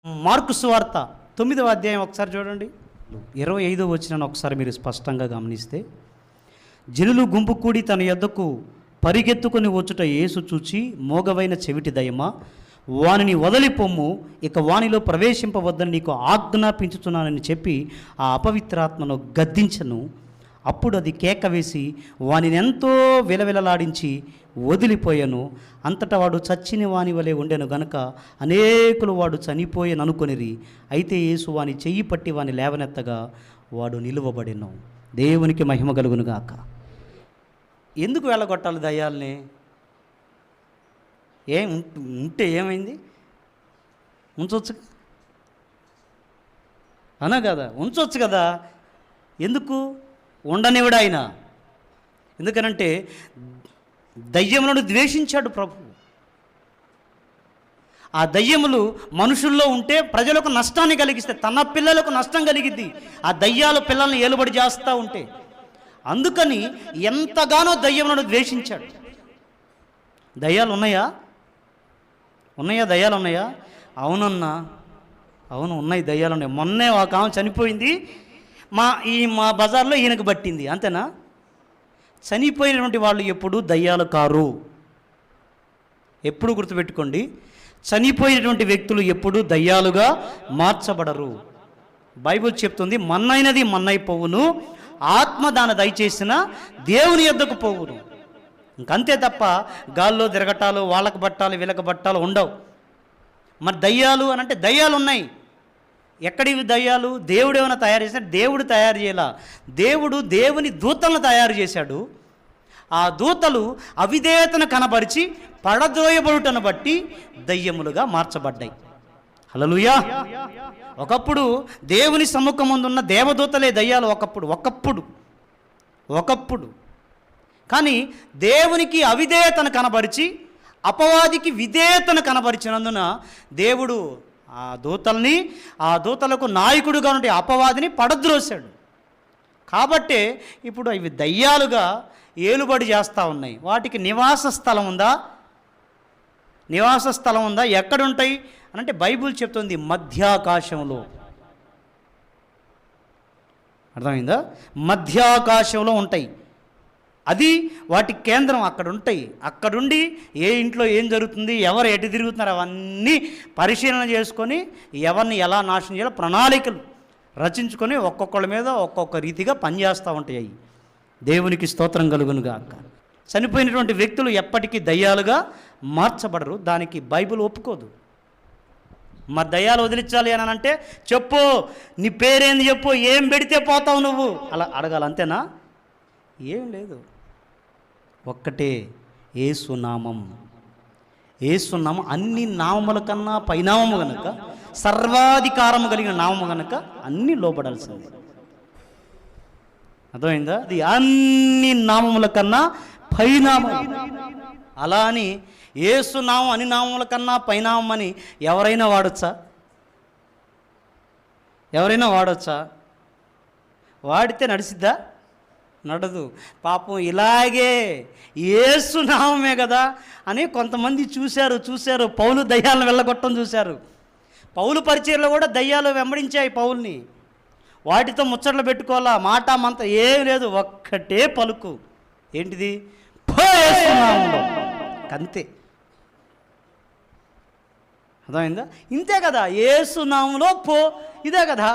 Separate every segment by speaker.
Speaker 1: Mark సువార్త 9వ అధ్యాయం ఒకసారి చూడండి. 25వ వచనాన్ని ఒకసారి మీరు స్పష్టంగా గమనిస్తే, జనులు గుంపు కూడి తన యొద్దకు పరిగెత్తుకొని వచ్చుట యేసు చూచి, మోగవైన చెవిటి దయ్యమా, వానిని వదిలిపొమ్ము, ఇక వానిలో ప్రవేశింపవద్దని నీకు ఆజ్ఞాపించుతున్నానని చెప్పి ఆ అపవిత్రాత్మను గద్దించను. అప్పుడు అది కేక వేసి వానిని ఎంతో విలవిలలాడించి వదిలిపోయాను. అంతటా వాడు చచ్చిన వాని వలె ఉండెను గనుక అనేకులు వాడు చనిపోయాను అనుకొనిరి. అయితే యేసు వాని చెయ్యి పట్టి వాని లేవనెత్తగా వాడు నిలువబడెను. దేవునికి మహిమ కలుగును గాక. ఎందుకు వెళ్ళగొట్టాలి దయ్యాల్ని? ఉంటే ఏమైంది? ఉంచవచ్చు అనా కదా, ఉంచవచ్చు కదా. ఎందుకు ఉండనివిడు ఆయన? ఎందుకనంటే దయ్యములను ద్వేషించాడు ప్రభు. ఆ దయ్యములు మనుషుల్లో ఉంటే ప్రజలకు నష్టాన్ని కలిగిస్తే, తన పిల్లలకు నష్టం కలిగిద్ది ఆ దయ్యాలు పిల్లల్ని ఏలుబడి చేస్తూ ఉంటే. అందుకని ఎంతగానో దయ్యములను ద్వేషించాడు. దయ్యాలు ఉన్నాయా? దయ్యాలు ఉన్నాయా? అవునన్నా, అవును ఉన్నాయి, దయ్యాలు ఉన్నాయి. మొన్నే ఒక ఆమె చనిపోయింది, మా బజార్లో ఈయనకు పట్టింది. అంతేనా? చనిపోయినటువంటి వాళ్ళు ఎప్పుడు దయ్యాలు కారు. ఎప్పుడు గుర్తుపెట్టుకోండి, చనిపోయినటువంటి వ్యక్తులు ఎప్పుడు దయ్యాలుగా మార్చబడరు. బైబిల్ చెప్తుంది, మన్నైనది మన్నైపోవును, ఆత్మ దాని దయచేసిన దేవుని యొద్దకు పోవును. ఇంకంతే తప్ప గాల్లో తిరగటాలు, వాళ్ళకు బట్టాలు వీళ్ళకి బట్టాలు ఉండవు. మరి దయ్యాలు అని అంటే దయ్యాలు ఉన్నాయి. ఎక్కడివి దయ్యాలు? దేవుడు ఏమైనా తయారు చేశాడు? దేవుడు తయారు చేయాల. దేవుడు దేవుని దూతలను తయారు చేశాడు. ఆ దూతలు అవిధేయతను కనబరిచి పడద్రోయబడుటను బట్టి దయ్యములుగా మార్చబడ్డాయి. హల్లెలూయా. ఒకప్పుడు దేవుని సమ్ముఖమందున్న దేవదూతలే దయ్యాలు. ఒకప్పుడు కానీ దేవునికి అవిధేయతను కనబరిచి అపవాదికి విధేయతను కనబరిచినందున దేవుడు ఆ దూతలకు నాయకుడుగా ఉండే అపవాదిని పడద్రోశాడు. కాబట్టే ఇప్పుడు ఇవి దయ్యాలుగా ఏలుబడి చేస్తూ ఉన్నాయి. వాటికి నివాస స్థలం ఉందా? ఎక్కడుంటాయి అనంటే బైబిల్ చెప్తుంది, మధ్యాకాశంలో. అర్థమైందా? మధ్యాకాశంలో ఉంటాయి. అది వాటి కేంద్రం అక్కడ ఉంటాయి. అక్కడుండి ఏ ఇంట్లో ఏం జరుగుతుంది, ఎవరు ఎటు తిరుగుతున్నారు, అవన్నీ పరిశీలన చేసుకొని ఎవరిని ఎలా నాశనం చేయాలో ప్రణాళికలు రచించుకొని ఒక్కొక్కళ్ళ మీద ఒక్కొక్క రీతిగా పనిచేస్తూ ఉంటాయి. దేవునికి స్తోత్రం కలుగును గాక. చనిపోయినటువంటి వ్యక్తులు ఎప్పటికీ దయ్యాలుగా మార్చబడరు. దానికి బైబిల్ ఒప్పుకోదు. మరి దయ్యాలు వదిలించాలి అని అంటే చెప్పు, నీ పేరేంది చెప్పు, ఏం పెడితే పోతావు నువ్వు, అలా అడగాలి. అంతేనా? ఏం లేదు. ఒక్కటే యేసునామం. యేసునామం అన్ని నామముల కన్నా పైనామము గనుక, సర్వాధికారము కలిగిన నామము గనుక అన్నీ లోపడాల్సింది. అర్థమైందా? అది అన్ని నామముల కన్నా పైనామం. అలా అని యేసునామం అన్ని నామముల కన్నా పైనామం అని ఎవరైనా వాడొచ్చా? వాడితే నడిసిద్దా? నడదు. పాపం ఇలాగే యేసునామమే కదా అని కొంతమంది చూశారు. పౌలు దయ్యాలను వెళ్ళగొట్టడం చూశారు. పౌలు పరిచర్లో కూడా దయ్యాలు వెంబడించాయి పౌల్ని. వాటితో ముచ్చట్లు పెట్టుకోవాలా, మాట మంత ఏం లేదు, ఒక్కటే పలుకు. ఏంటిది? యేసునామంలో. అంతే. అర్థమైందా? ఇంతే కదా, యేసునామంలో పో, ఇదే కదా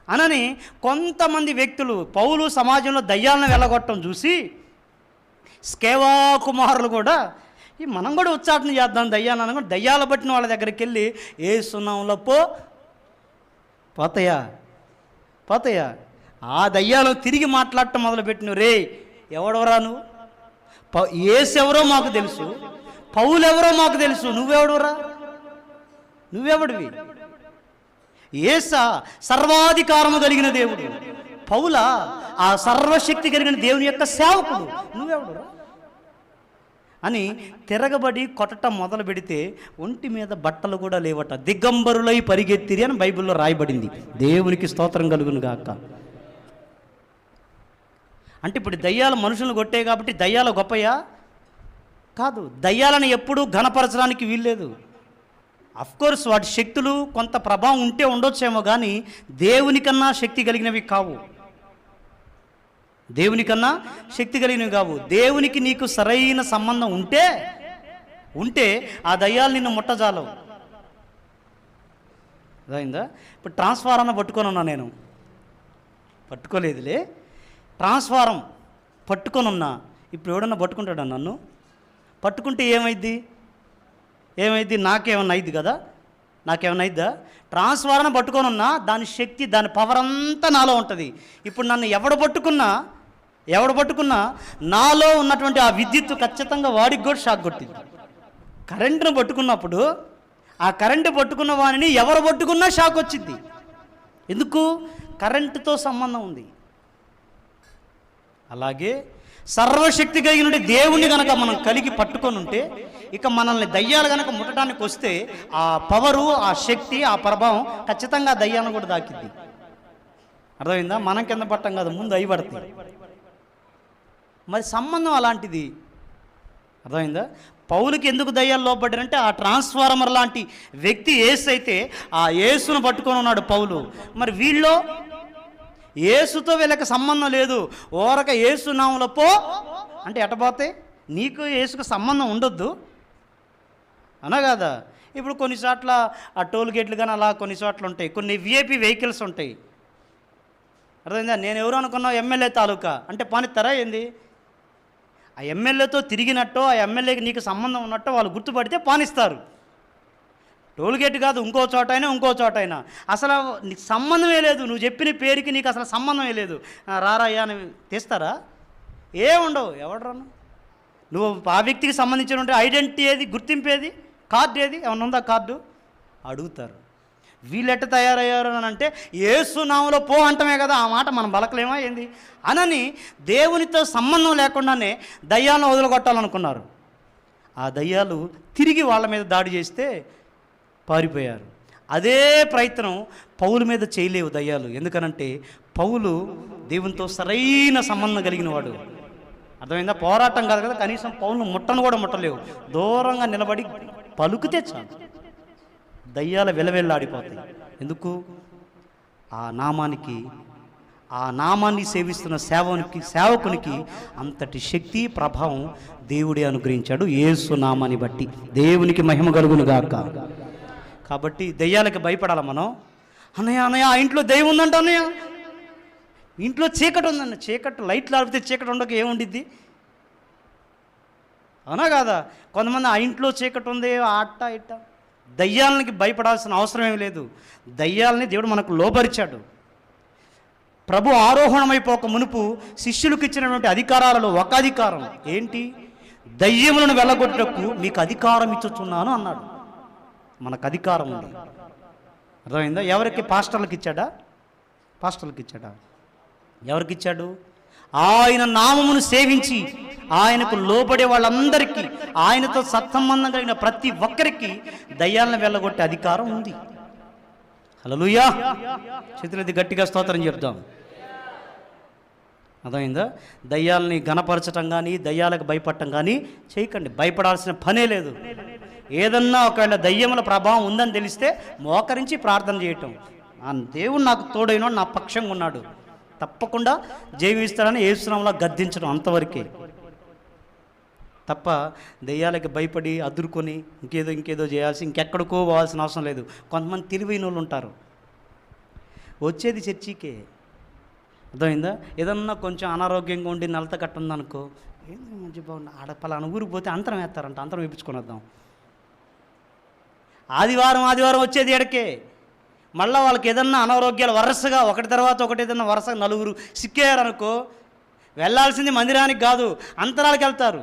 Speaker 1: అనని కొంతమంది వ్యక్తులు పౌలు సమాజంలో దయ్యాలను వెళ్ళగొట్టడం చూసి స్కేవా కుమారులు కూడా మనం కూడా ఉచ్చాటన చేద్దాం దయ్యాలను అనుకో, దయ్యాలు పట్టిన వాళ్ళ దగ్గరికి వెళ్ళి యేసునామంలో పోతాయా ఆ దయ్యాలు తిరిగి మాట్లాడటం మొదలుపెట్టిన, రే ఎవడెవరా నువ్వు? యేసెవరో మాకు తెలుసు, పౌలెవరో మాకు తెలుసు, నువ్వెవడివి? యేసా సర్వాధికారము కలిగిన దేవుడు, పౌలా ఆ సర్వశక్తి కలిగిన దేవుని యొక్క సేవకుడు, నువ్వెవడు అని తిరగబడి కొట్టడం మొదలు పెడితే ఒంటి మీద బట్టలు కూడా లేవట, దిగంబరులై పరిగెత్తిరి అని బైబిల్లో రాయబడింది. దేవునికి స్తోత్రం కలుగును గాక. అంటే ఇప్పుడు దయ్యాలు మనుషులను కొట్టాయి కాబట్టి దయ్యాలు గొప్పయా? కాదు. దయ్యాలను ఎప్పుడూ ఘనపరచడానికి వీల్లేదు. అఫ్కోర్స్ వాటి శక్తులు కొంత ప్రభావం ఉంటే ఉండొచ్చేమో, కానీ దేవునికన్నా శక్తి కలిగినవి కావు. దేవునికన్నా శక్తి కలిగినవి కావు. దేవునికి నీకు సరైన సంబంధం ఉంటే ఆ దయ్యాలు నిన్ను ముట్టజాలవు. అయిందా? ఇప్పుడు ట్రాన్స్ఫారం పట్టుకొని ఉన్నా, నేను పట్టుకోలేదులే, ట్రాన్స్ఫారం పట్టుకొని ఉన్నా. ఇప్పుడు ఎవడన్నా పట్టుకుంటాడా నన్ను? పట్టుకుంటే ఏమైద్ది? నాకేమన్నా అయింది కదా? నాకేమన్నా అయిద్దా? ట్రాన్స్ఫారం పట్టుకొని ఉన్నా, దాని శక్తి, దాని పవర్ అంతా నాలో ఉంటుంది. ఇప్పుడు నన్ను ఎవడు పట్టుకున్నా నాలో ఉన్నటువంటి ఆ విద్యుత్తు ఖచ్చితంగా వాడికి కూడా షాక్ కొట్టింది. కరెంటును పట్టుకున్నప్పుడు ఆ కరెంటు పట్టుకున్న వాడిని ఎవరు పట్టుకున్నా షాక్ వచ్చింది. ఎందుకు? కరెంటుతో సంబంధం ఉంది. అలాగే సర్వశక్తి కలిగిన దేవుణ్ణి కనుక మనం కలిగి పట్టుకొని ఉంటే, ఇక మనల్ని దయ్యాలు కనుక ముట్టడానికి వస్తే ఆ పవరు, ఆ శక్తి, ఆ ప్రభావం ఖచ్చితంగా దయ్యాలను కూడా దాకిద్ది. అర్థమైందా? మనం కింద పట్టం కాదు, ముందు అయి పడతాయి. మరి సంబంధం అలాంటిది. అర్థమైందా? పౌలుకి ఎందుకు దయ్యాలు లోపడ్డారంటే, ఆ ట్రాన్స్ఫార్మర్ లాంటి వ్యక్తి యేసు అయితే ఆ యేసును పట్టుకొని ఉన్నాడు పౌలు. మరి వీళ్ళో యేసుతో వీళ్ళకి సంబంధం లేదు. ఓరక యేసు నామములో పో అంటే ఎట్టపోతే? నీకు యేసుకు సంబంధం ఉండొద్దు అనా కదా? ఇప్పుడు కొన్ని చోట్ల ఆ టోల్ గేట్లు కానీ అలా కొన్ని చోట్ల ఉంటాయి, కొన్ని విఐపి వెహికల్స్ ఉంటాయి. అర్థమైందా? నేను ఎవరు అనుకున్నావు? ఎమ్మెల్యే తాలూకా అంటే పానిస్తారా ఏంది? ఆ ఎమ్మెల్యేతో తిరిగినట్టో, ఆ ఎమ్మెల్యేకి నీకు సంబంధం ఉన్నట్టో వాళ్ళు గుర్తుపడితే పానిస్తారు. టోల్గేట్ కాదు, ఇంకో చోటైనా అసలు నీకు సంబంధమే లేదు. నువ్వు చెప్పిన పేరుకి నీకు అసలు సంబంధమే లేదు. రారయ్యా అని తీస్తారా? ఏముండవు. ఎవడరాను? నువ్వు ఆ వ్యక్తికి సంబంధించిన ఐడెంటిటీ ఏది, గుర్తింపు ఏది, కార్డు ఏది, ఏమన్నా ఉందా కార్డు? అడుగుతారు. వీళ్ళెట్ట తయారయ్యారు అని అంటే, యేసు నామములో పో అంటమే కదా. ఆ మాట మనం బలకలేమా ఏంది అనని దేవునితో సంబంధం లేకుండానే దయ్యాలను వదిలిగొట్టాలనుకున్నారు. ఆ దయ్యాలు తిరిగి వాళ్ళ మీద దాడి చేస్తే పారిపోయారు. అదే ప్రయత్నం పౌలు మీద చేయలేవు దయ్యాలు. ఎందుకనంటే పౌలు దేవునితో సరైన సంబంధం కలిగిన వాడు. అర్థమైందా? పోరాటం కాదు కదా, కనీసం పౌలును ముట్టను కూడా ముట్టలేవు. దూరంగా నిలబడి పలుకుతే చాలు, దయ్యాల వెలవెల్లాడిపోతాయి. ఎందుకు? ఆ నామాన్ని సేవిస్తున్న సేవకునికి అంతటి శక్తి, ప్రభావం దేవుడే అనుగ్రహించాడు యేసు నామాన్ని బట్టి. దేవునికి మహిమ కలుగును గాక. కాబట్టి దయ్యాలకి భయపడాలి మనం. అన్నయ్య ఆ ఇంట్లో దయ్యం ఉందంట, అన్నయ్య ఇంట్లో చీకటి ఉందన్న. చీకటి లైట్లు ఆడితే చీకటి ఉండక ఏముండిద్ది? అవునా కాదా? కొంతమంది ఆ ఇంట్లో చీకటి ఉంది అట్ట ఇట్ట. దయ్యాలకి భయపడాల్సిన అవసరం ఏమి లేదు. దయ్యాలని దేవుడు మనకు లోపరిచాడు. ప్రభు ఆరోహణమైపోక మునుపు శిష్యులకు ఇచ్చినటువంటి అధికారాలలో ఒక అధికారం ఏంటి? దయ్యములను వెళ్ళగొట్టకు మీకు అధికారం ఇచ్చుచున్నాను అన్నాడు. మనకు అధికారం ఉంది. అర్థమైందా? ఎవరికి? పాస్టర్లకు ఇచ్చాడా? ఎవరికి ఇచ్చాడు? ఆయన నామమును సేవించి ఆయనకు లోబడే వాళ్ళందరికీ, ఆయనతో సత్సంబంధం కలిగిన ప్రతి ఒక్కరికి దయ్యాలను వెళ్ళగొట్టే అధికారం ఉంది. హల్లెలూయా! చేతులెత్తి గట్టిగా స్తోత్రం చెప్దాం. అర్థమైందా? దయ్యాలని ఘనపరచటం కానీ, దయ్యాలకు భయపడటం కానీ చేయకండి. భయపడాల్సిన పనే లేదు. ఏదన్నా ఒకవేళ దయ్యముల ప్రభావం ఉందని తెలిస్తే మోకరించి ప్రార్థన చేయటం. దేవుడు నాకు తోడైన నా పక్షంగా ఉన్నాడు, తప్పకుండా జీవిస్తాడని యేసునామములో గద్దించడం, అంతవరకే తప్ప దయ్యాలకి భయపడి అదురుకొని ఇంకేదో చేయాల్సి, ఇంకెక్కడికో పోవాల్సిన అవసరం లేదు. కొంతమంది తెలివైన వాళ్ళు ఉంటారు, వచ్చేది చర్చికే. అర్థమైందా? ఏదన్నా కొంచెం అనారోగ్యంగా ఉండి నలత కట్టుందనుకో, ఏంది మంచి బాగుంది ఆడపలాన ఊరికి పోతే అంతరం వేస్తారంట, అంతరం వేయించుకొని వద్దాం. ఆదివారం వచ్చేది ఎడకే. మళ్ళీ వాళ్ళకి ఏదన్నా అనారోగ్యాలు వరుసగా ఒకటి తర్వాత ఒకటి ఏదన్నా వరుసగా నలుగురు సిక్కారనుకో, వెళ్ళాల్సింది మందిరానికి కాదు, అంతరాలకు వెళ్తారు.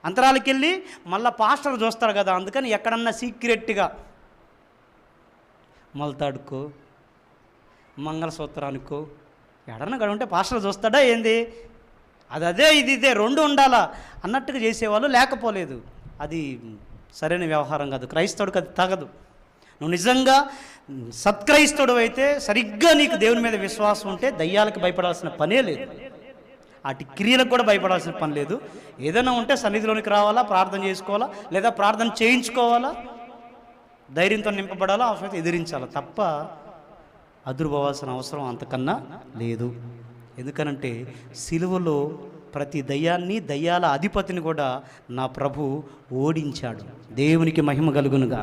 Speaker 1: అంతరాలకు వెళ్ళి మళ్ళీ పాస్టర్ చూస్తారు కదా, అందుకని ఎక్కడన్నా సీక్రెట్గా మొలతాడుకో, మంగళసూత్రానికో ఎడన్నా గడ ఉంటే పాస్టర్ చూస్తాడా ఏంది? అదే ఇదే రెండు ఉండాలా అన్నట్టుగా చేసేవాళ్ళు లేకపోలేదు. అది సరైన వ్యవహారం కాదు. క్రైస్తవుడికి అది తగదు. నువ్వు నిజంగా సత్క్రైస్తవుడు అయితే, సరిగ్గా నీకు దేవుని మీద విశ్వాసం ఉంటే దయ్యాలకు భయపడాల్సిన పనే లేదు, అటు క్రియలకు కూడా భయపడాల్సిన పని లేదు. ఏదైనా ఉంటే సన్నిధిలోనికి రావాలా, ప్రార్థన చేసుకోవాలా, లేదా ప్రార్థన చేయించుకోవాలా, ధైర్యంతో నింపబడాలో అవసరం ఎదిరించాలి తప్ప అదురుపోవాల్సిన అవసరం అంతకన్నా లేదు. ఎందుకనంటే సిలువలో ప్రతి దయ్యాన్ని, దయ్యాల అధిపతిని కూడా నా ప్రభు ఓడించాడు. దేవునికి మహిమ కలుగునుగా.